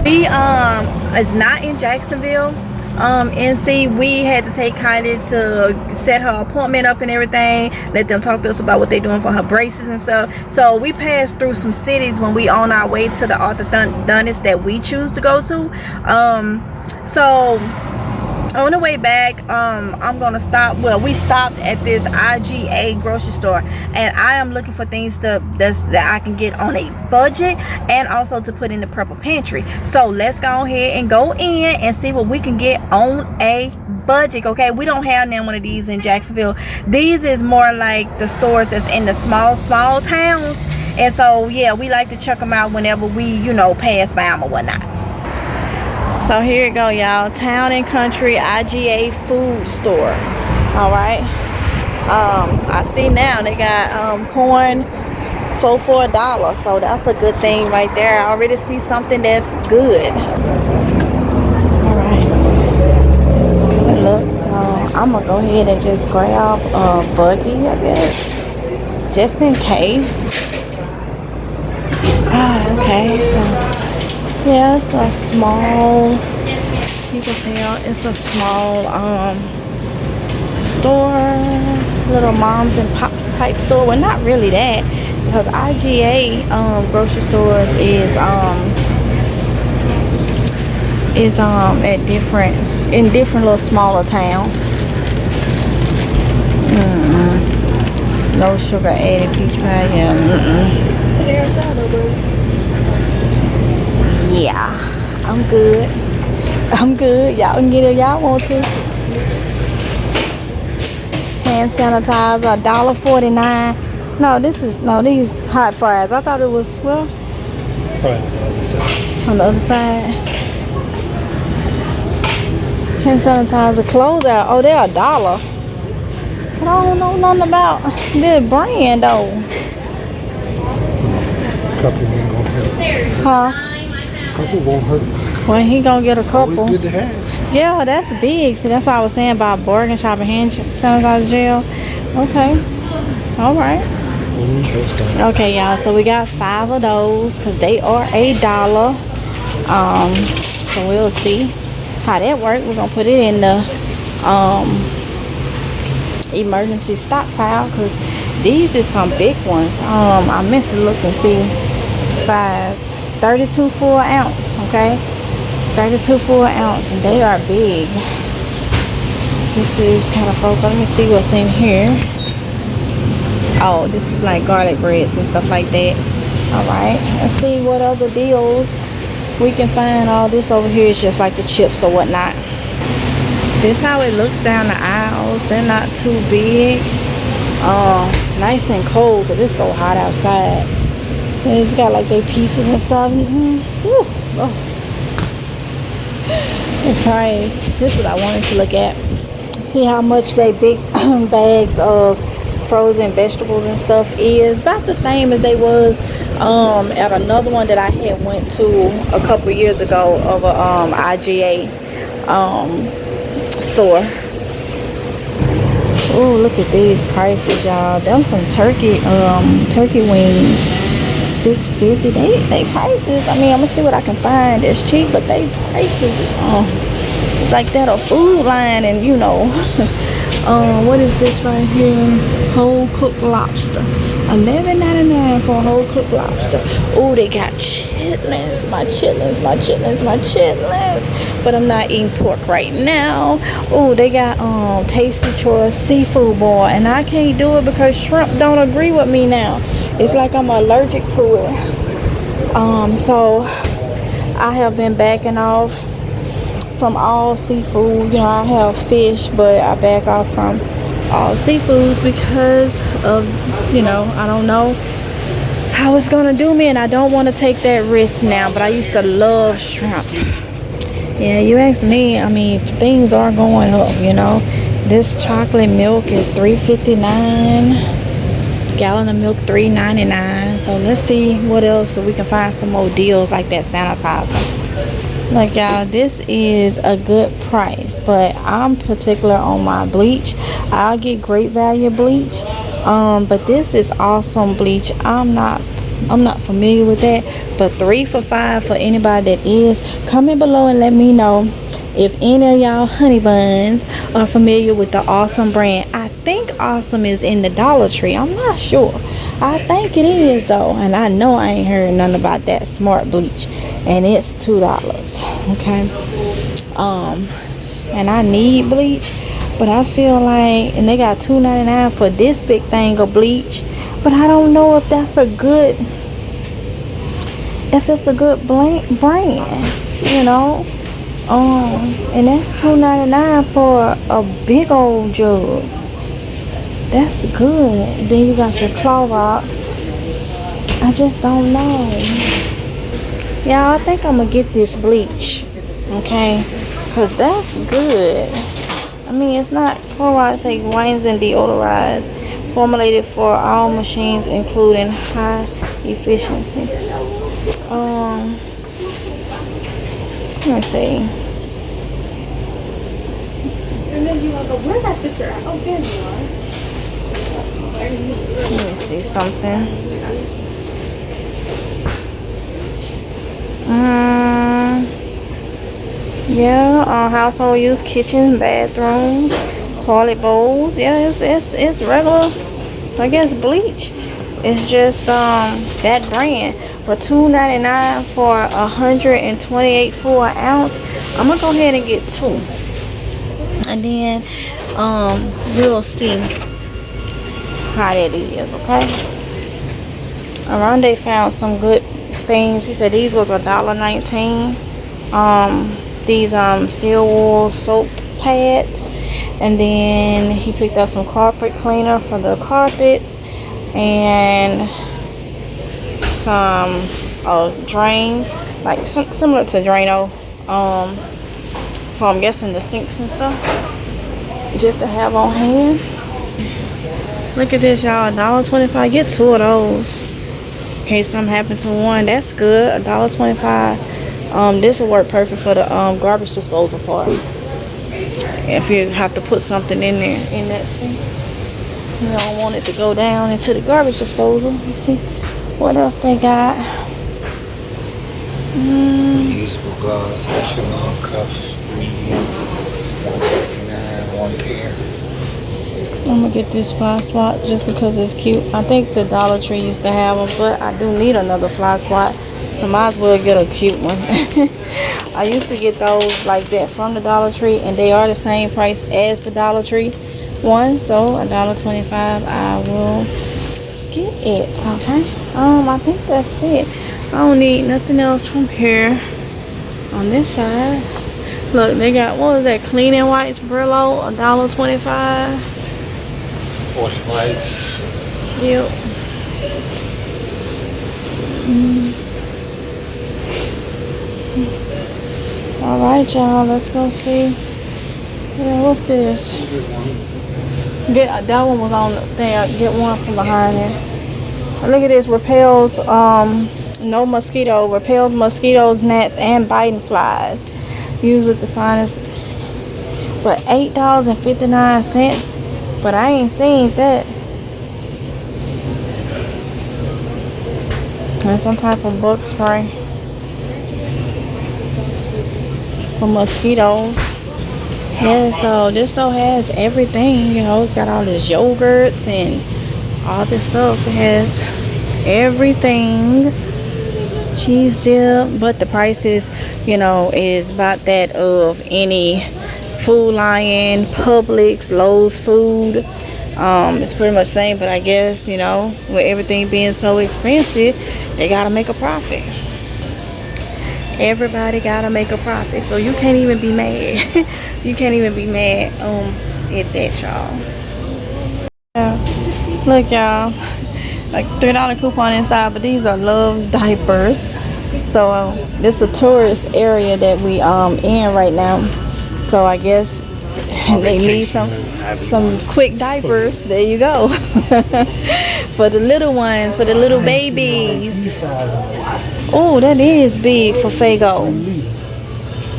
We is not in Jacksonville, NC. We had to take Kylie to set her appointment up and everything, let them talk to us about what they're doing for her braces and stuff. So we passed through some cities when we on our way to the orthodontist that we choose to go to. So on the way back, I'm gonna stop. Well, we stopped at this IGA grocery store, and I am looking for things that I can get on a budget, and also to put in the purple pantry. So let's go ahead and go in and see what we can get on a budget. Okay, we don't have none one of these in Jacksonville. These is more like the stores that's in the small towns, and so yeah, we like to check them out whenever we, you know, pass by them or whatnot. So here you go, y'all. Town and Country IGA food store. All right. I see now they got corn for $1, so that's a good thing right there. I already see something that's good. All right. This is how it looks. So I'm gonna go ahead and just grab a buggy, I guess, just in case. Okay. So. Yeah, it's a small, you can tell it's a small store, little moms and pops type store. Well, not really that, because IGA grocery stores is at different little smaller towns. No sugar added peach pie, yeah. Yeah, I'm good. Y'all can get it if y'all want to. Hand sanitizer, $1.49. No, these hot fries. I thought it was, well, on the other side. Hand sanitizer, clothes out. Oh, they're $1. But I don't know nothing about this brand though. Couple ain't gonna help. Huh? Couple won't hurt. Well, he gonna get a couple. Always good to have. Yeah, that's big. See, that's what I was saying about bargain shop and hand sanitizer gel. Okay. All right. Okay, y'all. So we got 5 of those because they are $1. So we'll see how that works. We're gonna put it in the emergency stockpile because these is some big ones. I meant to look and see size. 32 for an ounce, okay? 32 for an ounce, and they are big. This is kind of frozen. Let me see what's in here. Oh, this is like garlic breads and stuff like that. All right, let's see what other deals we can find. All this over here is just like the chips or whatnot. This is how it looks down the aisles. They're not too big. Nice and cold because it's so hot outside. And it's got like their pieces and stuff. Oh. The price. This is what I wanted to look at. See how much they big bags of frozen vegetables and stuff is. About the same as they was at another one that I had went to a couple years ago of a IGA store. Oh, look at these prices, y'all. Them some turkey wings. $6.50. They prices. I mean, I'm gonna see what I can find that's cheap, but they prices it's like that a food line, and you know. What is this right here? Whole cooked lobster. $11.99 for a whole cooked lobster. Oh, they got chitlins. My chitlins. But I'm not eating pork right now. Oh, they got Tasty Choice seafood boil, and I can't do it because shrimp don't agree with me now. It's like I'm allergic to it. So I have been backing off from all seafood. You know, I have fish, but I back off from all seafoods because of, you know, I don't know how it's gonna do me, and I don't want to take that risk now. But I used to love shrimp. Yeah, you ask me, I mean, things are going up, you know. This chocolate milk is $3.59. Gallon of milk $3.99. So let's see what else, so we can find some more deals like that sanitizer. Like, y'all, this is a good price, but I'm particular on my bleach. I'll get Great Value bleach, but this is awesome bleach. I'm not familiar with that, but 3 for $5 for anybody that is. Comment below and let me know if any of y'all honey buns are familiar with the Awesome brand. I think Awesome is in the Dollar Tree. I'm not sure. I think it is though, and I know I ain't heard nothing about that Smart Bleach, and it's $2. Okay, and I need bleach, but I feel like, and they got $2.99 for this big thing of bleach, but I don't know if that's a good, if it's a good brand, you know. And that's $2.99 for a big old jug. That's good. Then you got your Clorox. I just don't know. Y'all, I think I'm gonna get this bleach. Okay, because that's good. I mean, it's not Clorox, like wines and deodorize, formulated for all machines, including high efficiency. Let me see. And then you want to go, where's our sister at? Oh, there you are. Let me see something. Yeah, household use, kitchen, bathrooms, toilet bowls. Yeah, it's regular, I guess, bleach. It's just that brand. For $2.99 for 128 for an ounce. I'm gonna go ahead and get 2, and then we'll see how that is. Okay. Oronde found some good things. He said these was $1.19. These steel wool soap pads, and then he picked up some carpet cleaner for the carpets, and some drain, like similar to Drano, for I'm guessing the sinks and stuff, just to have on hand. Look at this, y'all, $1.25. Get 2 of those in case something happened to one. That's good. $1.25. This will work perfect for the garbage disposal part. If you have to put something in there in that sink, you don't want it to go down into the garbage disposal. You see what else they got? Reusable gloves, extra long cuffs, medium, $169, 1 pair. I'm gonna get this fly swat just because it's cute. I think the Dollar Tree used to have them, but I do need another fly swat, so might as well get a cute one. I used to get those like that from the Dollar Tree, and they are the same price as the Dollar Tree one, so $1.25. I will get it. Okay. I think that's it. I don't need nothing else from here. On this side, look, they got, what was that, Clean and White's Brillo, $1.25. 40 whites. Yep. All right, y'all, let's go see. Yeah, what's this? Get that one was on there. Get one from behind there. Look at this. Repels no mosquito. Repels mosquitoes, gnats, and biting flies. Used with the finest. But $8.59. But I ain't seen that. And some type of bug spray for mosquitoes. Yeah, so this store has everything, you know. It's got all this yogurts and all this stuff. It has everything. Cheese dip, but the prices, you know, is about that of any Food Lion, Publix, Lowe's food. It's pretty much the same, but I guess, you know, with everything being so expensive, they gotta make a profit. Everybody gotta make a profit, so you can't even be mad. You can't even be mad at that, y'all. Yeah. Look, y'all, like $3 coupon inside, but these are Love's diapers. So this is a tourist area that we in right now. So I guess they need some quick diapers. There you go. For the little ones, for the little babies. Oh, that is big for Fago.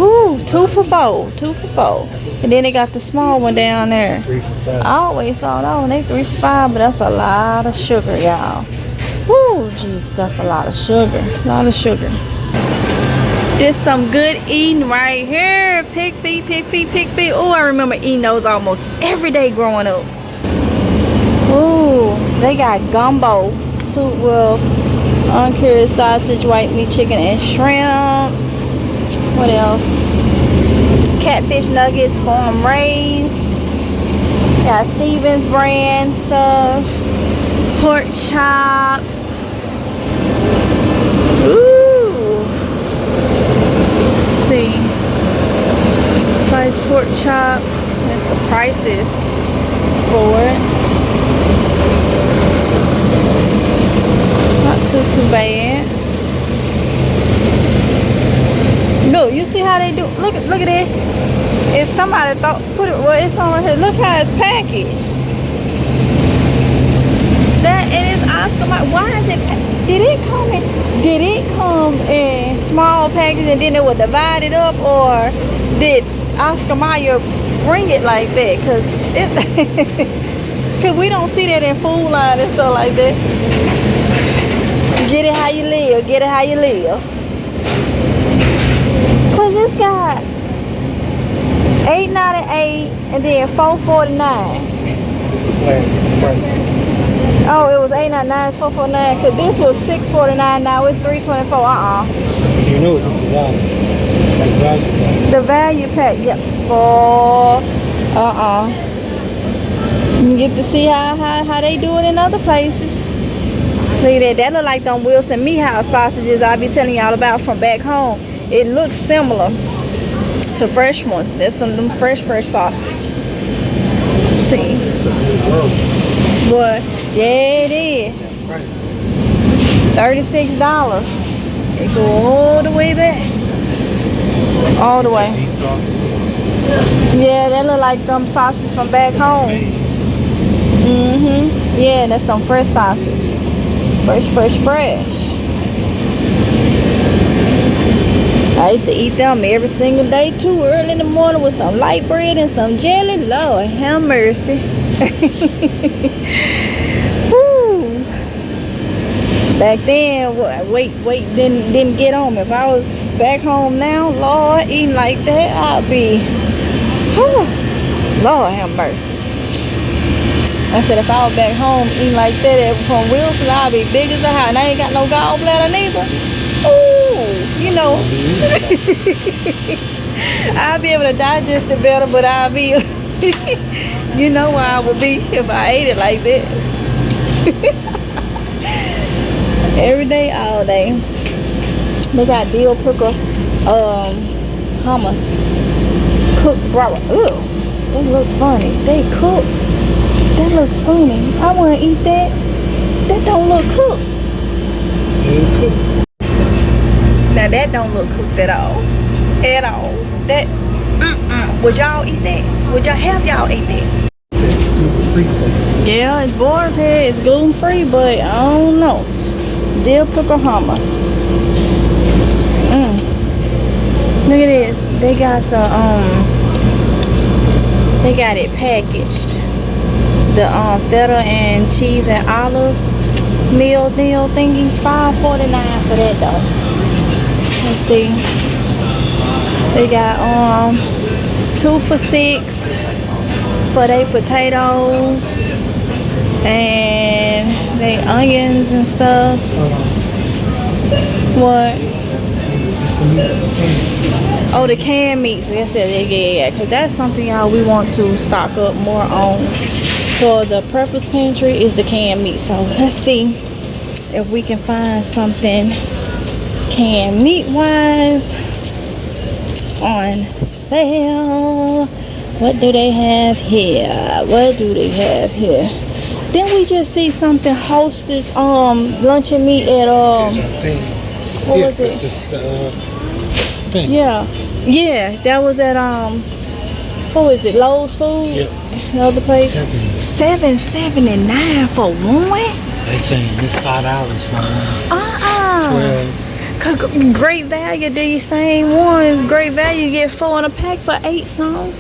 Ooh, 2 for $4. 2 for $4. And then they got the small one down there. 3 for $5. I always saw that one. They 3 for $5, but that's a lot of sugar, y'all. Woo, geez, stuff a lot of sugar. A lot of sugar. There's some good eating right here. Pig feet, pig feet, pig feet. Oh, I remember eating those almost every day growing up. Ooh, they got gumbo soup with uncured sausage, white meat, chicken, and shrimp. What else? Catfish nuggets, farm raised. Got Stevens brand stuff. Pork chops. Ooh. Let's see. Sliced pork chops. That's the prices for it. Not too bad. Look, you see how they do? Look at it. If somebody put it, well, it's on here. Look how it's packaged. That it is Oscar Mayer. Why is it? Did it come in small packages and then it was divided up, or did Oscar Mayer bring it like that? Cause cause we don't see that in Food Line and stuff like that. Get it how you live. Get it how you live. Cause it's got $8.98 and then $4.49. Oh, it was $8.99, it's $4.49. Cause this was $6.49. Now it's $3.24. You know what this is on? Like value pack. The value pack, yep. For you get to see how they do it in other places. Look at that. That look like them Wilson Meat House sausages I be telling y'all about from back home. It looks similar to fresh ones. That's them fresh sausage. Let's see. But yeah, it is. $36. It go all the way back. All the way. Yeah, that look like them sausages from back home. Yeah, that's them fresh sausage. Fresh. I used to eat them every single day too, early in the morning with some light bread and some jelly. Lord have mercy. Woo. Back then, weight didn't get on me. If I was back home now, Lord, eating like that, I'd be, whew, Lord have mercy. I said if I was back home eating like that from Wilson, I'd be big as a house. And I ain't got no gallbladder neither. Ooh, you know. I'll be able to digest it better, but I'll be, you know where I would be if I ate it like that. Every day, all day. They got dill pickle hummus. Cooked broth. Ooh, they look funny. They cooked. That look funny. I want to eat that. That don't look cooked. Now that don't look cooked at all. At all. That, would y'all eat that? Would y'all have y'all eat that? It's gluten-free for you. Yeah, it's Boris here. It's gluten-free, but I don't know. Dill pickle hummus. Look at this. They got the they got it packaged. The feta and cheese and olives meal deal thingy, $5.49 for that though. Let's see. They got 2 for $6 for their potatoes and they onions and stuff. What? Oh, the canned meats. Like I said, yeah, because that's something y'all we want to stock up more on. For the purpose pantry is the canned meat. So let's see if we can find something canned meat wise on sale. What do they have here? Didn't we just see something Hostess luncheon meat at what was it? Yeah, that was at what was it, Lowe's Food? Yep. The other place. $7.79 for one? They saying it's $5 for one. 12. Great value, these same ones. Great value, you get 4 in a pack for 8 some.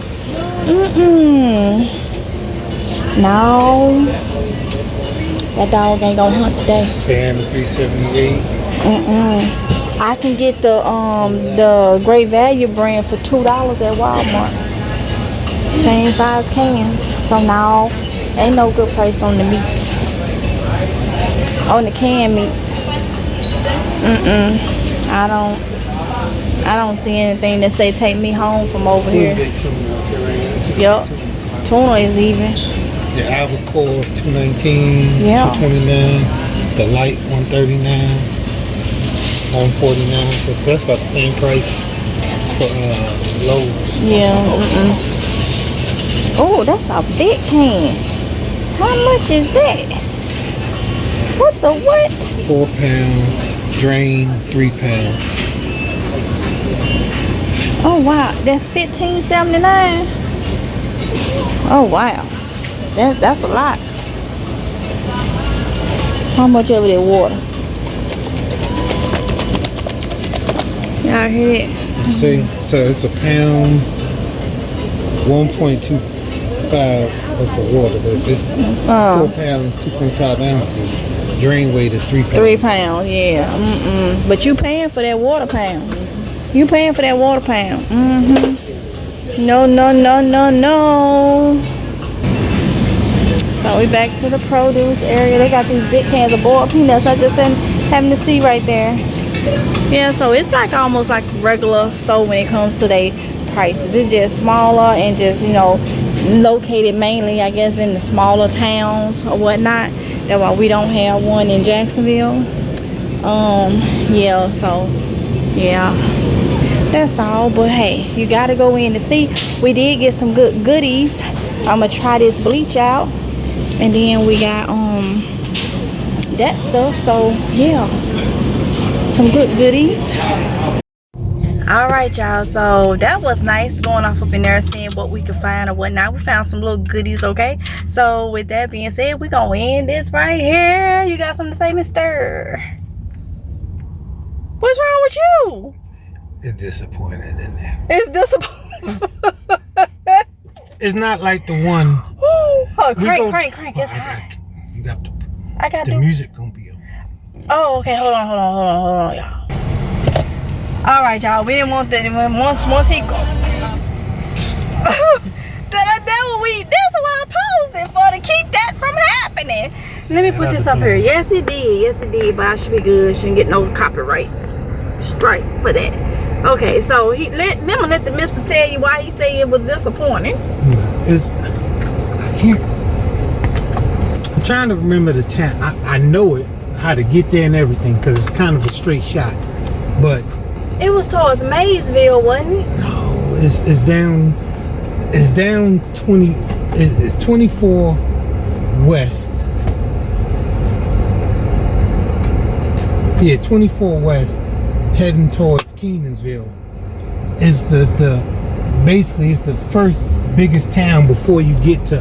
No. That dog ain't gonna hunt today. Span the 378. I can get the Great Value brand for $2 at Walmart. Same size cans. So now ain't no good price on the meats. On the canned meats. I don't see anything that say take me home from over here. Yup. Tuna is even. The albacore is $2.19, Yeah. $2.29. The light $1.39, $1.49. So that's about the same price for Lowe's. Yeah. Oh, that's a big can. How much is that? What the what? 4 pounds. Drain 3 pounds. Oh wow, that's $15.79. Oh wow, that's a lot. How much of it is water? Y'all hear it? See, so it's a pound, 1.25 for water. But if it's 4 pounds, 2.5 ounces, drain weight is 3 pounds. 3 pounds, yeah. But you paying for that water pound. You paying for that water pound. No. So we back to the produce area. They got these big cans of boiled peanuts. I just happened to see right there. Yeah, so it's like almost like regular store when it comes to their prices. It's just smaller and just, you know, located mainly, I guess, in the smaller towns or whatnot. That's why we don't have one in Jacksonville. Yeah, so yeah, that's all. But hey, you gotta go in to see. We did get some good goodies. I'm gonna try this bleach out, and then we got that stuff. So yeah, some good goodies. All right, y'all, so that was nice going off up in there, seeing what we could find or whatnot. We found some little goodies. Okay, so with that being said, we're gonna end this right here. You got something to say, mister? What's wrong with you? It's disappointing, isn't it? It's disappointing. It's not like the one. Oh, crank, it's hot. You got to. I got the music gonna be on. Oh, okay, hold on, y'all. All right, y'all. We didn't want that. Once he go, that's what I posed it for, to keep that from happening. Let me put this up here. Yes, it did. But I should be good. Shouldn't get no copyright strike for that. Okay, so let the mister tell you why he said it was disappointing. I'm trying to remember the town. I know it, how to get there and everything, because it's kind of a straight shot. But it was towards Maysville, wasn't it? no, it's down 20. It's 24 west. Yeah, 24 west, heading towards Kenansville. Is basically it's the first biggest town before you get to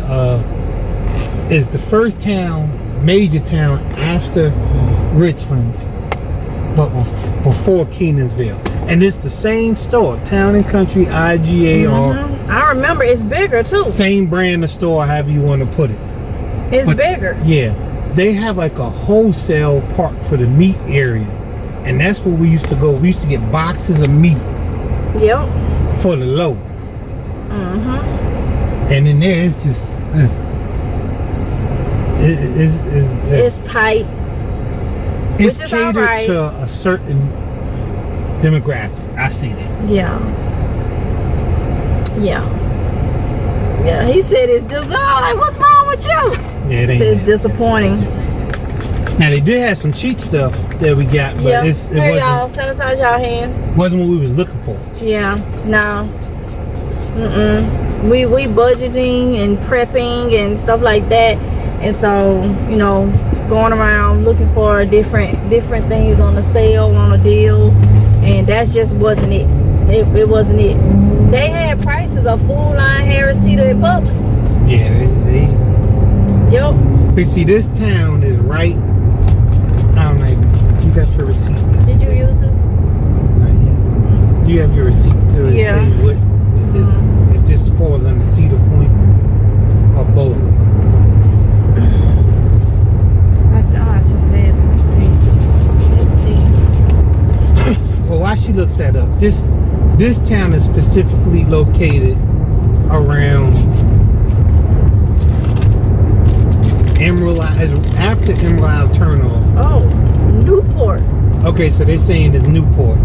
is the first major town after Richlands, but before Kenansville. And it's the same store, Town and Country, IGA, or I remember it's bigger too. same brand of store, however you want to put it. It's bigger. Yeah, they have like a wholesale part for the meat area, and that's where we used to go. We used to get boxes of meat. Yep. For the low. And in there, it's just it's tight. It's catered to a certain demographic. I say that. Yeah. He said it's just like, what's wrong with you? Yeah, it ain't. It's disappointing. Now they did have some cheap stuff that we got, but it wasn't. Y'all sanitize y'all hands. Wasn't what we was looking for. Yeah. No. We budgeting and prepping and stuff like that, and so going around looking for different things on the sale, on a deal, and that just wasn't it. It wasn't it. They had prices of full line Harris Teeter and Publix. Yeah, they. Yep. But see, this town is right. I don't know. You got your receipt. Did you use this? Not yet. Do you have your receipt to say what is, if this falls under Cedar Point or Bogue? while she looks that up, this town is specifically located around Emerald Isle, after Emerald Isle turnoff. Oh, Newport. Okay, so they're saying it's Newport.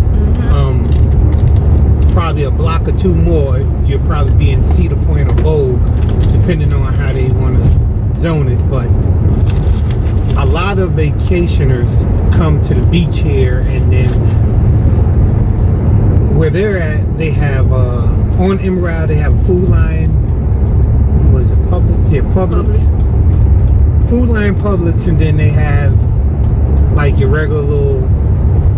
Probably a block or two more, you'll probably be in Cedar Point or Bogue, depending on how they want to zone it. But a lot of vacationers come to the beach here, and then where they're at, they have on Emerald Isle, they have a Food Line. Was it Publix? Yeah, Publix. Food Line, Publix, and then they have like your regular little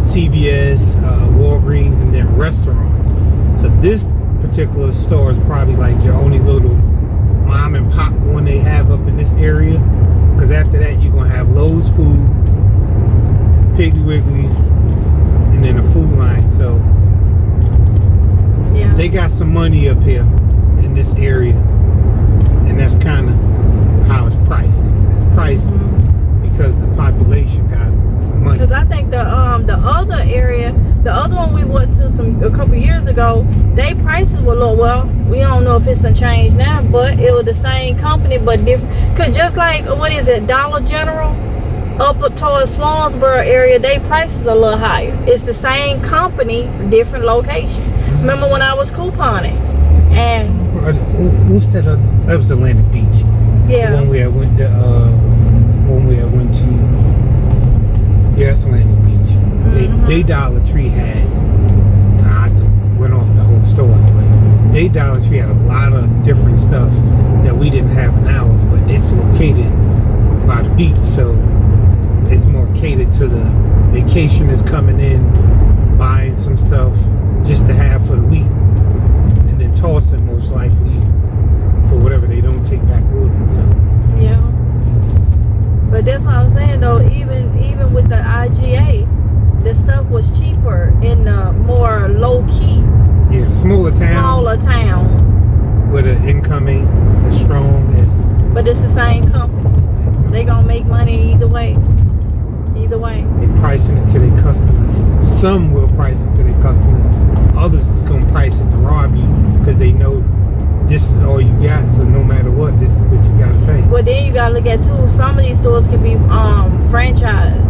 CVS, Walgreens, and then restaurants. So this particular store is probably like your only little mom and pop one they have up in this area. Because after that, you're gonna have Lowe's Food, Piggly Wiggly's, and then a Food Line. So Yeah. they got some money up here in this area, and that's kind of how it's priced. It's priced because the population got some money. Because I think the other area, the other one we went to a couple years ago, they prices were low. Well, we don't know if it's done changed now, but it was the same company but different. Cause just like what is it, Dollar General, up towards Swansboro area, they prices a little higher. It's the same company, different location. Remember when I was couponing, and What's that? That was Atlantic Beach. yeah, The one we had went to. Yeah, that's Atlantic Beach. They Dollar Tree had. I just went off the whole stores, but they Dollar Tree had a lot of different stuff that we didn't have in ours. But it's located by the beach, so it's more catered to the vacationers coming in, buying some stuff just to have for the week, and then tossing most likely for whatever they don't take back with them. So yeah. But that's what I'm saying though. Even with the IGA, the stuff was cheaper in the more low key, yeah, the smaller towns where the income ain't as strong as. But it's the same company. They gonna make money either way. Either way. They pricing it to their customers. Some will price it to their customers. Others is gonna price it to rob you because they know this is all you got. So no matter what, this is what you gotta pay. Well, then you gotta look at too. Some of these stores can be franchisee.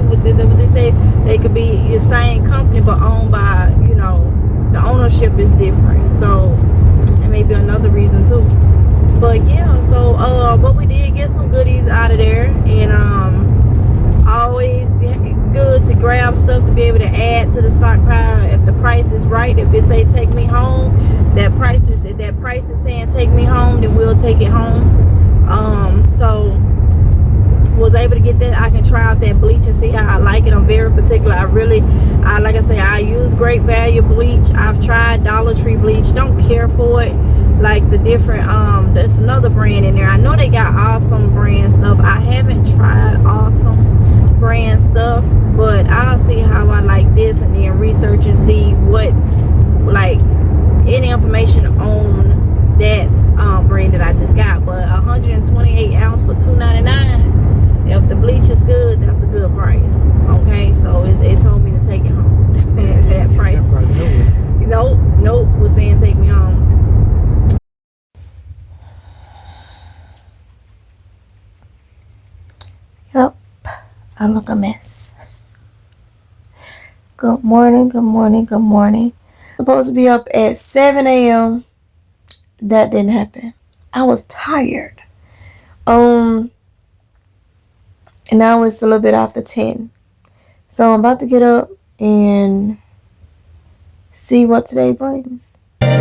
What they say, they could be the same company but owned by, the ownership is different. So it may be another reason too. But yeah, so but we did get some goodies out of there, and always good to grab stuff to be able to add to the stockpile if the price is right. If it say take me home, that price is saying take me home, then we'll take it home. So was able to get that. I can try out that bleach and see how I like it. I'm very particular. Like I say, I use Great Value bleach. I've tried Dollar Tree bleach. Don't care for it. Like the different there's another brand in there. I know they got awesome brand stuff. I haven't tried awesome brand stuff, but I'll see how I like this and then research and see what, like, any information on that brand that I just got. But 128 ounce for $2.99. If the bleach is good, that's a good price. Okay, so it told me to take it home. that price. Nope, was saying take me home. Yep, I look a mess. Good morning. Supposed to be up at 7 a.m. That didn't happen. I was tired. And now it's a little bit after 10. So I'm about to get up and see what today brings. I'm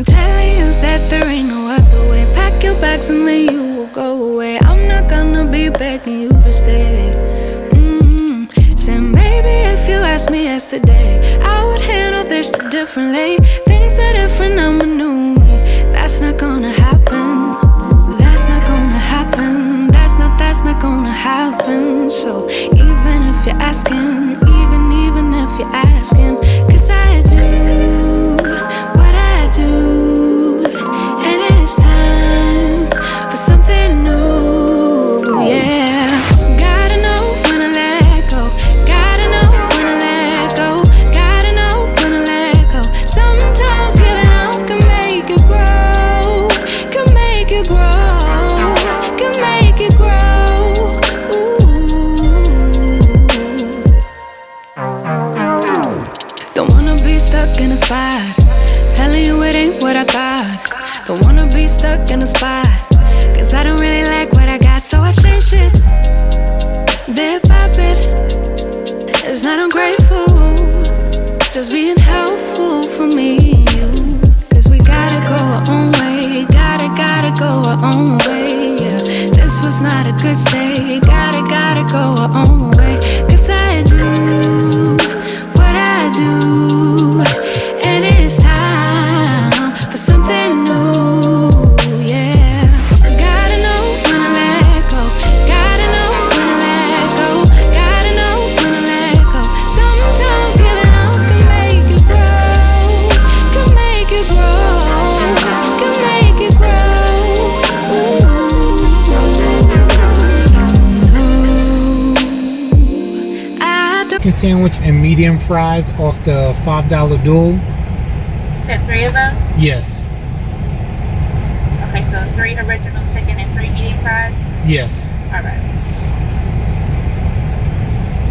telling you that there ain't no other way. Pack your bags and then you will go away. I'm not gonna be begging you to stay. Said maybe if you asked me yesterday, I would handle this differently. Things are different, I'm a new me. That's not gonna happen. That's not gonna happen. That's not gonna happen. So even if you're asking, even if you're asking, 'cause I do what I do, and it's time for something new. Yeah, gotta know in a spot. Telling you it ain't what I thought. Don't wanna be stuck in a spot. Cause I don't really like what I got, so I changed it. Bit by bit. It's not ungrateful, just being helpful for me and you. Cause we gotta go our own way. Gotta go our own way, yeah. This was not a good stay. Gotta go our own way. Cause I do what I do, and it's time for something new, yeah. Gotta know when to let go. Gotta know when to let go. Gotta know when to let go. Sometimes giving up can make you grow. Can make you grow. Can make you grow. Chicken sandwich and medium fries off the $5 duel. Said 3 of those? Yes. Okay, so 3 original chicken and 3 medium fries? Yes. Alright.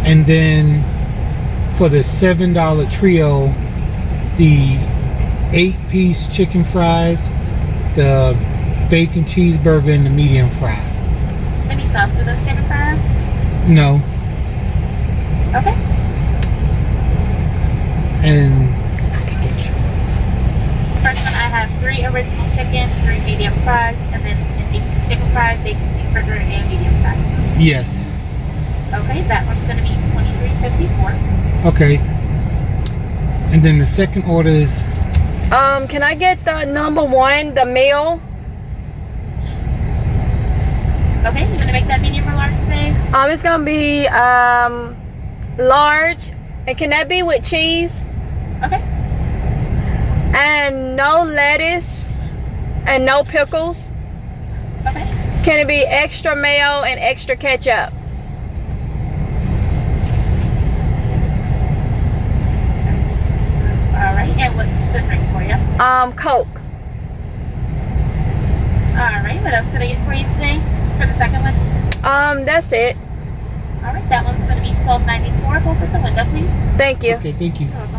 And then for the $7 trio, the 8-piece chicken fries, the bacon cheeseburger, and the medium fry. Any sauce for those chicken fries? No. Okay. And First one, I have 3 original chicken, 3 medium fries, and then the chicken fries, bacon cheeseburger, and medium fries. yes. Okay, that one's going to be $23.54. Okay. And then the second order is Can I get the number 1, the meal? Okay, you going to make that medium or large today? It's gonna be large, and can that be with cheese? Okay. And no lettuce and no pickles? Okay. Can it be extra mayo and extra ketchup? Alright, and what's the drink for you? Coke. Alright, what else can I get for you today? For the second one? That's it. Alright, that one's going to be $12.94. Hold at the window, please. Thank you. okay. Thank you. You're welcome.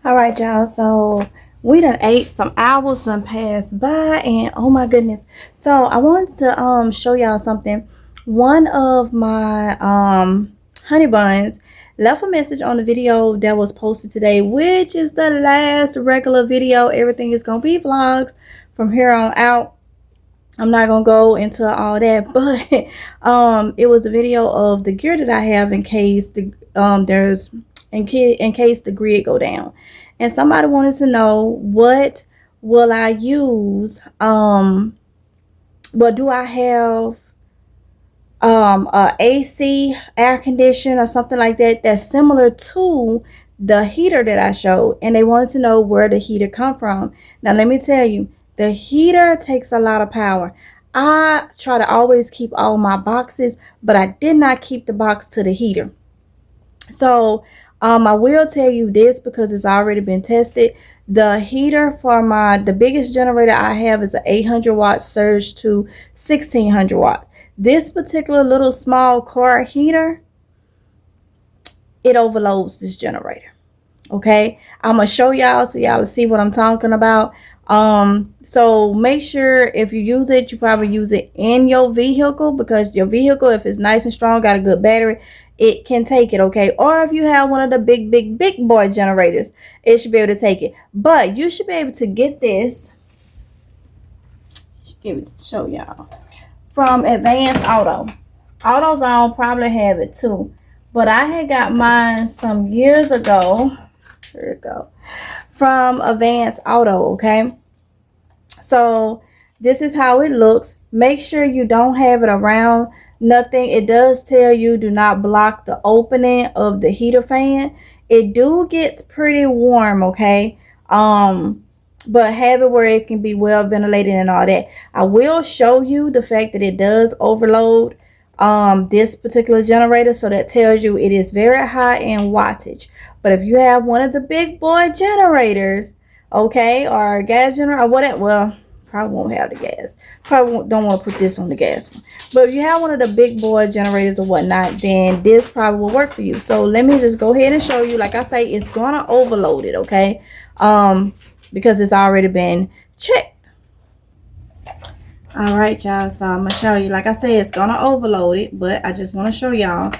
All right, y'all. So we done ate, some hours done passed by, and oh my goodness. So I wanted to show y'all something. One of my honey buns left a message on the video that was posted today, which is the last regular video. Everything is gonna be vlogs from here on out. I'm not gonna go into all that, but it was a video of the gear that I have in case the in case the grid go down. And somebody wanted to know, what will I use? But do I have a AC air conditioner or something like that that's similar to the heater that I showed? And they wanted to know where the heater come from. Now let me tell you, the heater takes a lot of power. I try to always keep all my boxes, but I did not keep the box to the heater. So I will tell you this because it's already been tested. The heater for the biggest generator I have is an 800 watt surge to 1600 watt. This particular little small car heater, it overloads this generator. Okay, I'm gonna show y'all so y'all see what I'm talking about. So make sure if you use it, you probably use it in your vehicle, because your vehicle, if it's nice and strong, got a good battery, it can take it. Okay, or if you have one of the big boy generators, it should be able to take it. But you should be able to get this, show y'all, from Advanced Auto. AutoZone probably have it too, but I had got mine some years ago. Here we go, from Advanced Auto. Okay, so this is how it looks. Make sure you don't have it around nothing. It does tell you do not block the opening of the heater fan. It gets pretty warm, okay, but have it where it can be well ventilated and all that. I will show you the fact that it does overload this particular generator, so that tells you it is very high in wattage. But if you have one of the big boy generators, okay, or a gas generator or whatever, well, probably won't have the gas. Don't want to put this on the gas one. But if you have one of the big boy generators or whatnot, then this probably will work for you. So let me just go ahead and show you. Like I say, it's gonna overload it, okay? Because it's already been checked. All right, y'all. So I'm gonna show you. Like I said, it's gonna overload it, but I just want to show y'all,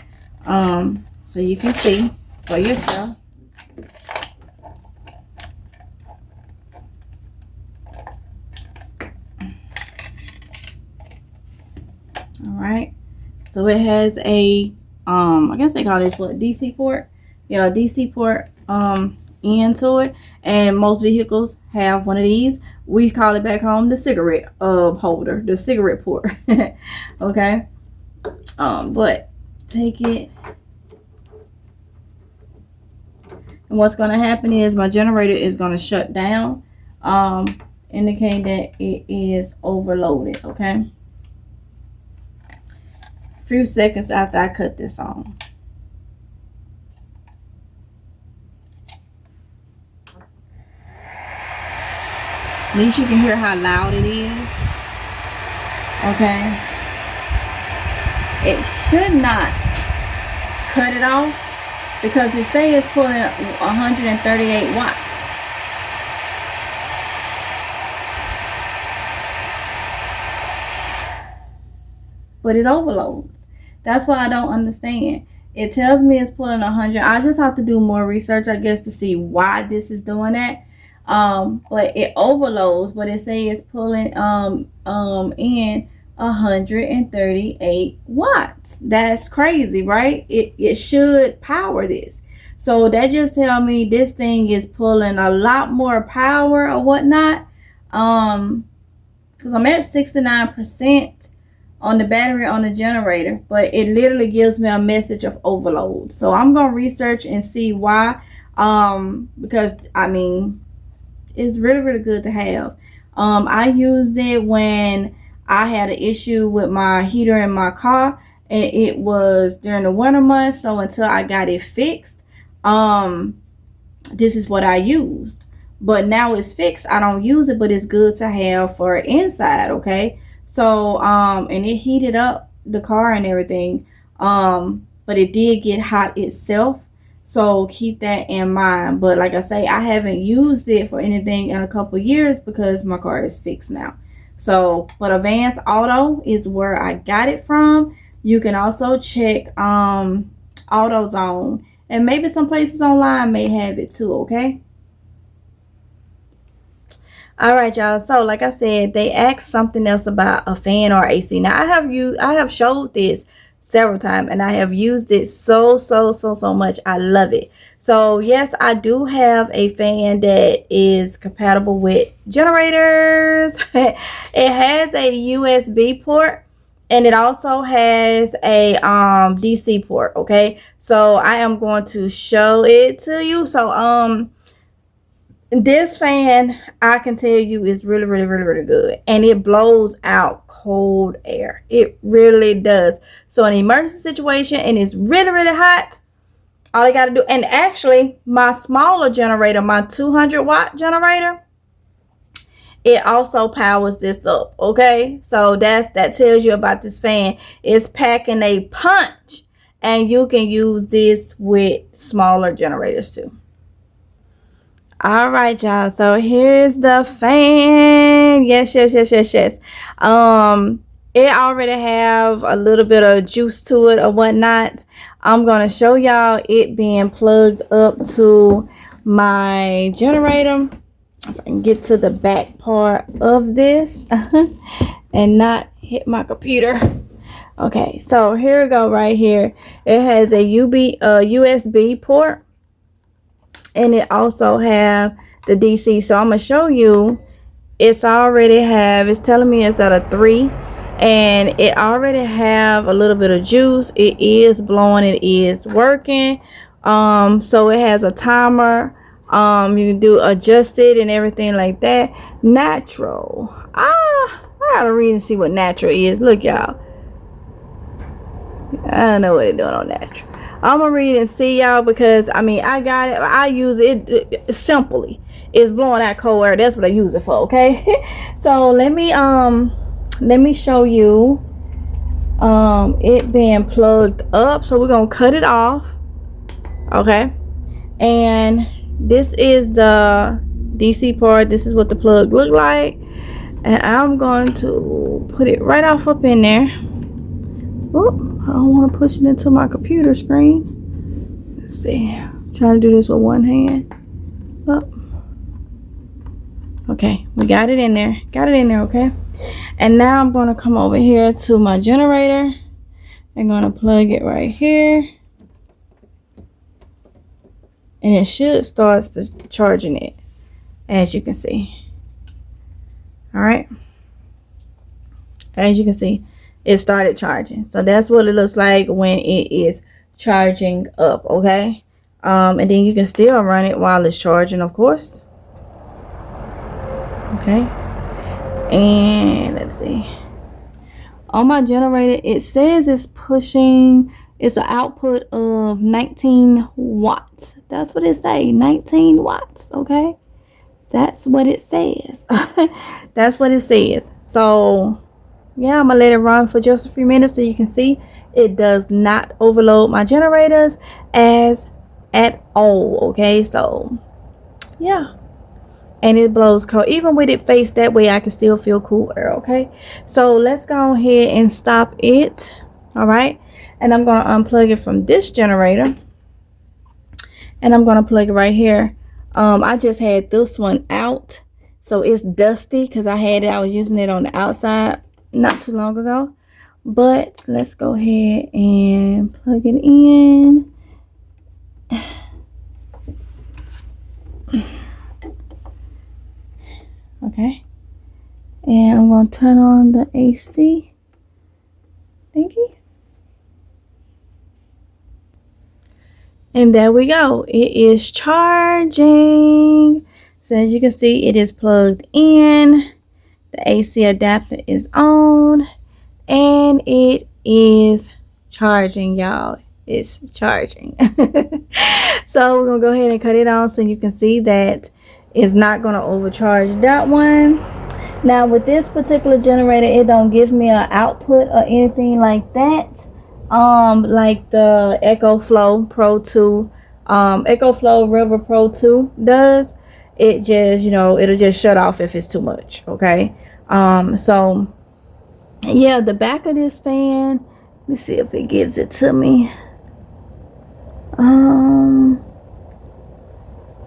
so you can see for yourself. All right, so it has a I guess they call this what, DC port. Yeah, DC port into it, and most vehicles have one of these. We call it back home the cigarette holder, the cigarette port. Okay, but take it, and what's going to happen is my generator is going to shut down, indicating that it is overloaded. Okay, few seconds after I cut this on. At least you can hear how loud it is. Okay, it should not cut it off because it says it's pulling 138 watts. But it overloads. That's why I don't understand. It tells me it's pulling 100. I just have to do more research, I guess, to see why this is doing that. But it overloads, but it says it's pulling in 138 watts. That's crazy, right? It should power this. So that just tell me this thing is pulling a lot more power or whatnot. Because I'm at 69% on the battery on the generator, but it literally gives me a message of overload. So I'm gonna research and see why. Because I mean, it's really, really good to have. I used it when I had an issue with my heater in my car, and it was during the winter months. So until I got it fixed, this is what I used. But now it's fixed, I don't use it, but it's good to have for inside. Okay, so and it heated up the car and everything, but it did get hot itself. So keep that in mind. But like I say, I haven't used it for anything in a couple years because my car is fixed now. So, but Advanced Auto is where I got it from. You can also check AutoZone, and maybe some places online may have it too. Okay. All right, y'all. So like I said, they asked something else about a fan or AC. Now I have showed this several times, and I have used it so much. I love it. So yes, I do have a fan that is compatible with generators. It has a USB port, and it also has a DC port. Okay, so I am going to show it to you. So this fan, I can tell you, is really good, and it blows out cold air. It really does. So in an emergency situation and it's really hot, all I got to do, and actually my smaller generator, my 200 watt generator, it also powers this up. Okay, so that tells you about this fan. It's packing a punch, and you can use this with smaller generators too. All right, y'all. So here's the fan. Yes. It already have a little bit of juice to it or whatnot. I'm gonna show y'all it being plugged up to my generator. If I can get to the back part of this and not hit my computer. Okay, so here we go. Right here, it has a USB port. And it also have the DC. So I'm gonna show you, it's telling me it's at a 3, and it already have a little bit of juice. It is blowing, it is working. So it has a timer. You can adjust it and everything like that. Natural. I gotta read and see what natural is. Look, y'all, I don't know what they're doing on natural. I'm gonna read and see y'all, because I mean I got it. I use it simply. It's blowing out cold air. That's what I use it for. Okay. So let me show you it being plugged up. So we're gonna cut it off. Okay. And this is the DC part. This is what the plug look like, and I'm going to put it right off up in there. Oh, I don't want to push it into my computer screen. Let's see. I'm trying to do this with one hand. Oh. Okay, we got it in there. Okay. And now I'm going to come over here to my generator. I'm going to plug it right here. And it should start charging it, as you can see. All right. As you can see, it started charging. So that's what it looks like when it is charging up. Okay. And then you can still run it while it's charging, of course. Okay. And let's see. On my generator, it says it's pushing. It's an output of 19 watts. That's what it say. 19 watts. Okay. That's what it says. That's what it says. So yeah, I'm gonna let it run for just a few minutes so you can see it does not overload my generators at all. Okay, so yeah, and it blows cold. Even with it faced that way, I can still feel cool air. Okay, so let's go ahead and stop it. All right, and I'm gonna unplug it from this generator, and I'm gonna plug it right here. I just had this one out, so it's dusty because I was using it on the outside not too long ago. But let's go ahead and plug it in. Okay, and I'm going to turn on the AC. Thank you. And there we go. It is charging. So as you can see, it is plugged in. The AC adapter is on. And it is charging, y'all. It's charging. So we're going to go ahead and cut it on so you can see that it's not going to overcharge that one. Now with this particular generator, it don't give me an output or anything like that. Like the EcoFlow Pro 2, EcoFlow River Pro 2 does. It just, it'll just shut off if it's too much. Okay. So yeah, the back of this fan, let me see if it gives it to me.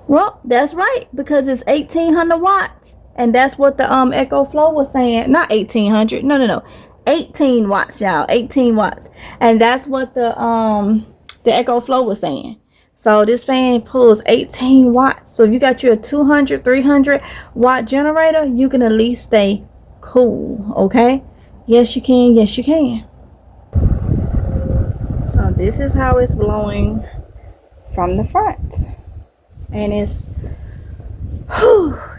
Well, that's right, because it's 1800 watts, and that's what the EcoFlow was saying. Not 1800, no, 18 watts, y'all. 18 watts, and that's what the EcoFlow was saying. So this fan pulls 18 watts. So if you got your 200, 300 watt generator, you can at least stay cool. Okay, yes you can, yes you can. So this is how it's blowing from the front, and it's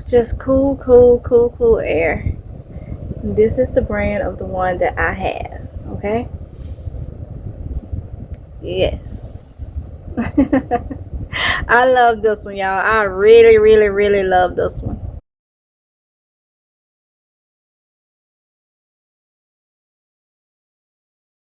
just cool air. This is the brand of the one that I have. Okay, yes. I love this one, y'all. I really love this one.